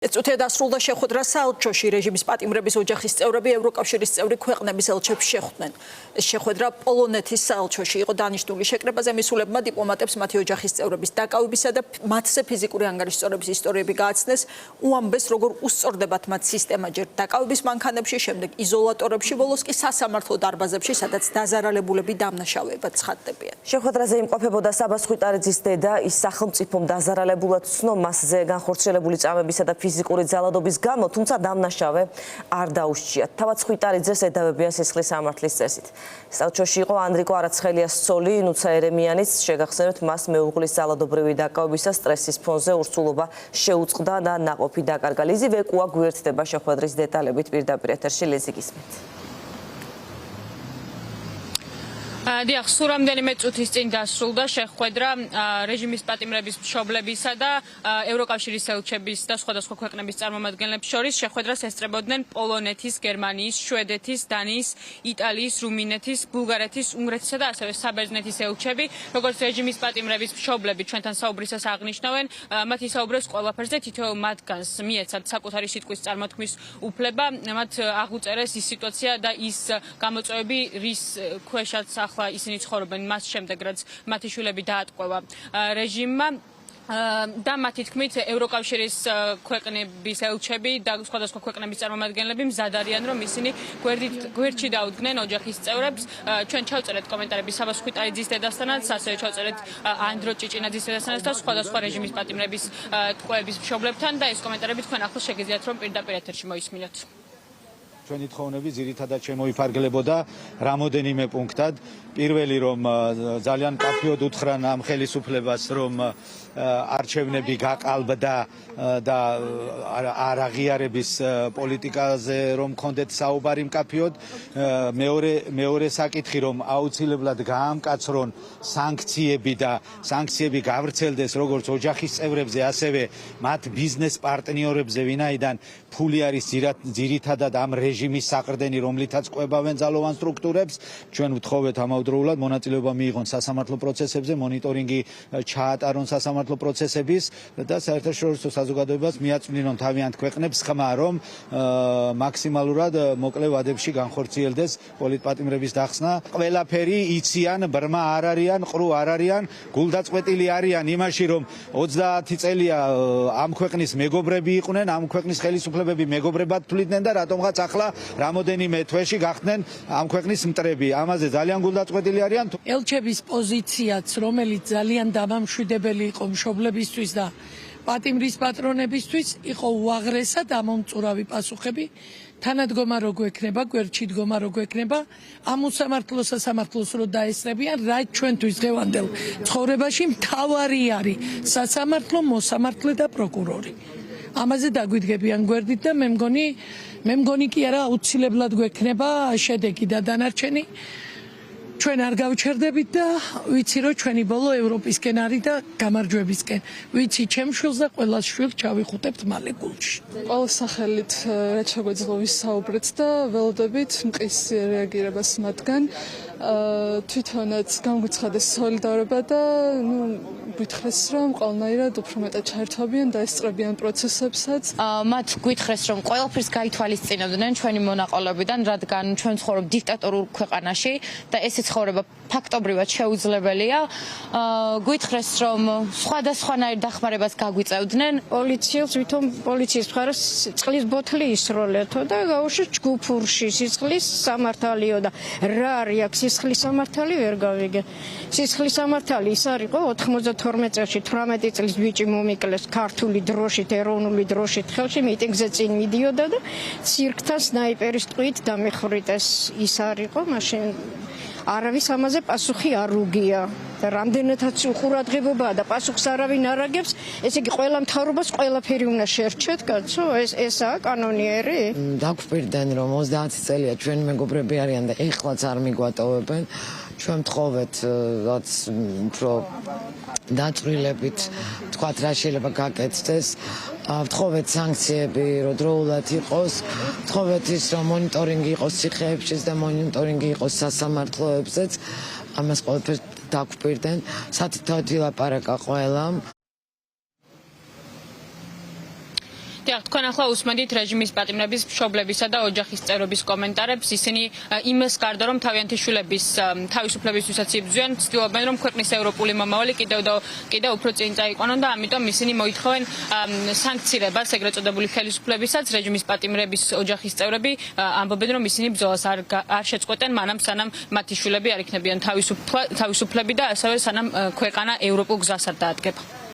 წუთი დასრულდა შეხვედრა საელჩოში რეჟიმის პატიმრების ოჯახის წევრები ევროკავშირის წევრი ქვეყნების ელჩებს შეხვდნენ. ეს შეხვედრა პოლონეთის საელჩოში იყო დანიშნული შეკრებაზე მისულებმა დიპლომატებს მათი ოჯახის წევრების დაკავებისა და მათზე ფიზიკური ანგარიშწორების ისტორიები გააცნეს. უამბეს, როგორ უსწორდებათ მათ სისტემა ჯერ დაკავების მანქანებში, შემდეგ იზოლატორებში, ბოლოს კი სასამართლო დარბაზებში, სადაც დაზარალებულები დამნაშავეებად ცხადდებიან. შეხვედრაზე იმყოფებოდა საბას ხვიტარიძის დედა, ის სახელმწიფომ დაზარალებულად ცნო მასზე განხორციელებული წამებისა და ფიზიკური ძალადობის გამო, თუმცა დამნაშავე არ დაუსჯიათ. თავად ხვიტარიძეს ედავებიან სისხლის სამართლის წესით. საელჩოში იყო ანრიკო არაცხელიას ცოლი, ნუცა ერემიანიც. შეგახსენებთ, მას მეუღლის ძალადობრივი დაკავების და სტრესის ფონზე ურსულობა შეუწყდა და ნაყოფი დაკარგა. ლიზი ვეკუა გვერდდება შეხვედრის დეტალებით პირდაპირ ეთერში. ლიზი გისმენთ. დიახ, სულ რამდენიმე წუთის წინ დასრულდა შეხვედრა რეჟიმის პატიმრების მშობლებისა და ევროკავშირის ელჩების და სხვადასხვა ქვეყნების წარმომადგენლებს შორის. შეხვედრას ესწრებოდნენ პოლონეთის, გერმანიის, შვედეთის, დანიის, იტალიის, რუმინეთის, ბულგარეთის, უნგრეთისა და ასევე საბერძნეთის ელჩები. როგორც რეჟიმის პატიმრების მშობლები ჩვენთან საუბრისას აღნიშნავენ, მათ ისაუბრეს ყველაფერზე, თითოეულ მათგანს მიეცათ საკუთარი სიტყვის წარმოთქმის უფლება. მათ აღუწერეს ის სიტუაცია და ის გამოწვევები, რის ქვეშაც ახლა ისინი ცხოვრობენ მას შემდეგ, რაც მათი შვილები დაატყვევა რეჟიმმა. და მათი თქმით, ევროკავშირის ქვეყნების ელჩები და სხვადასხვა ქვეყნების წარმომადგენლები მზად არიან, რომ ისინი გვერდში დაუდგნენ ოჯახის წევრებს. ჩვენ ჩავწერეთ კომენტარები საბას ხვიტარიძის დედასთანაც, ასევე ჩავწერეთ ანდრო ჭიჭინაძის დედასთანაც და სხვადასხვა რეჟიმის პატიმრების ტყვეების მშობლებთან და ეს კომენტარები თქვენ ახლა შეგიძლიათ რომ პირდაპირ ეთერში მოისმინოთ. ჩვენი თხოვნები ძირითადად შემოიფარგლებოდა რამოდენიმე პუნქტად. პირველი, რომ ძალიან კაფეოდ უთხრან ამ ხელისუფლებას, რომ არჩევნები გაყალბდა და არ აღიარების პოლიტიკაზე რომ კონდეთ საუბარი მკაფიოდ. მეორე საკითხი, რომ აუცილებლად გაამკაცრონ სანქციები გავრცელდეს როგორც ოჯახის წევრებზე, ასევე მათ ბიზნეს პარტნიორებზე, ვინაიდან ფული არის ძირითადად ამ რეჟიმის საყრდენი, რომლითაც ყვებავენ ძალოვან სტრუქტურებს. ჩვენ ვთხოვეთ ამავდროულად მონაწილეობა მიიღონ სასამართლო პროცესებზე, მონიტორინგი ჩაატარონ სასამართლო პროცესების და საერთაშორისო საზოგადოებას მიაწვდინონ თავიანთ ქვეყნებს ხმა, რომ მაქსიმალურად მოკლე ვადებში განხორციელდეს პოლიტპატიმრების დახსნა. ყველაფერი იციან, ბრმა არ არიან, ყრუ არ არიან, გულდაწყვეტილი არიან იმაში, რომ 30 წელია ამ ქვეყნის მეგობრები იყვნენ, ამ ქვეყნის ხელისუფლებები მეგობრებად თვლიდნენ და რატომღაც ახლა რამოდენიმე თვეში გახდნენ ამ ქვეყნის მტრები. ამაზე ძალიან გულდაწყვეტილი არიან. ელჩების პოზიციაც, რომელიც ძალიან დამამშვიდებელი იყო მშობლებისთვის და პატიმრის პატრონებისთვის, იყო უაღრესად ამომწურავი პასუხები. თანადგომა რო გვექნება, გვერდში დგომა რო გვექნება, ამ სასამართლოს რო დაესწრებიან, რაც ჩვენთვის დღევანდელ ცხოვრებაში მთავარი არის სასამართლო, მოსამართლე და პროკურორი. ამაზე დაგვიდგებიან გვერდით და მე მგონი კი არა აუცილებლად გვექნება შედეგი და დანარჩენი. ჩვენ არ გავჩერდებით და ვიცი, რომ ჩვენი ბოლო ევროპისკენ არის და გამარჯვებისკენ. ვიცი, ჩემ შვილს და ყველა შვილს ჩავიხუტებთ მალე გულში. ყველა სახელით რაც შეგვეძლო ვისაუბრეთ და ველოდებით მყისი რეაგირებას მათგან. თვითონაც გამგვიცხადეს სოლიდარობა და გვითხრეს, რომ ყველანაირად უფრო მეტად ჩაერთვებიან და ესწრებიან პროცესებსაც. მათ გვითხრეს, რომ ყველაფერს გაითვალისწინებდნენ ჩვენი მონაყოლებიდან, რადგან ჩვენ ცხოვრობ დიქტატორულ ქვეყანაში და ესე ცხოვრება ფაქტობრივად შეუძლებელია. გვითხრეს, რომ სხვადასხვანაირ დახმარებას გაგვიწევდნენ. პოლიციელს ვითომ პოლიციის მხარეს წყლის ბოთლი ისროლეთო და გაუშვეს ჯგუფურში სისხლის სამართალიო და რა არის აქ სისხლის სამართალი ვერ გავიგე. სისხლის სამართალი ის არისო 92 წელს 18 წლის ბიჭი მომიკლეს ქართული დროშით, ეროვნული დროშით ხელში მიტინგზე წინ მიდიოდა და ცირკთან სნაიპერის ტყვით დამეხვრიტეს. ის არისო მაშინ არავის ამაზე პასუხი არ უგია და რამდენადაც უყურადღებობაა და პასუხს არავინ არ აგებს, ესე იგი ყველა მთავრობას ყველაფერი უნდა შეერჩეთ, კაცო, ესაა კანონიერი. დაგვპირდნენ, რომ 30 წელია ჩვენი მეგობრები არიან და ეხლაც არ მიგვატოვებენ. ჩვენ ვთხოვეთ, რაც უფრო დაწვრილებით თქვათ, რა შეიძლება გაკეთდეს. ვთხოვეთ სანქციები, რომ დროულად იყოს, ვთხოვეთ ის, რომ მონიტორინგი იყოს ციხეებშიც და მონიტორინგი იყოს სასამართლოებზეც. ამას ყველაფერს დაგვპირდნენ, სათითაოდ ილაპარაკა ყველამ. დიახ, თქვენ ახლა უსმენთ რეჟიმის პატიმრების, მშობლებისა და ოჯახის წევრების კომენტარებს. ისინი იმას გარდა რომ თავიანთი შვილების თავისუფლებისთვისაც იბრძვიან, ცდილობენ რომ ქვეყნის ევროპული მომავალი კიდევ უფრო წინ წაიყვანონ და ამიტომ ისინი მოითხოვენ სანქცირებას ეგრეთ წოდებული ხელისუფლებისაც. რეჟიმის პატიმრების ოჯახის წევრები ამბობენ რომ ისინი ბრძოლას არ შეწყვეტენ, მანამ სანამ მათი შვილები არ იქნებიან თავისუფლები და ასევე სანამ ქვეყანა ევროპულ გზას არ დაადგება.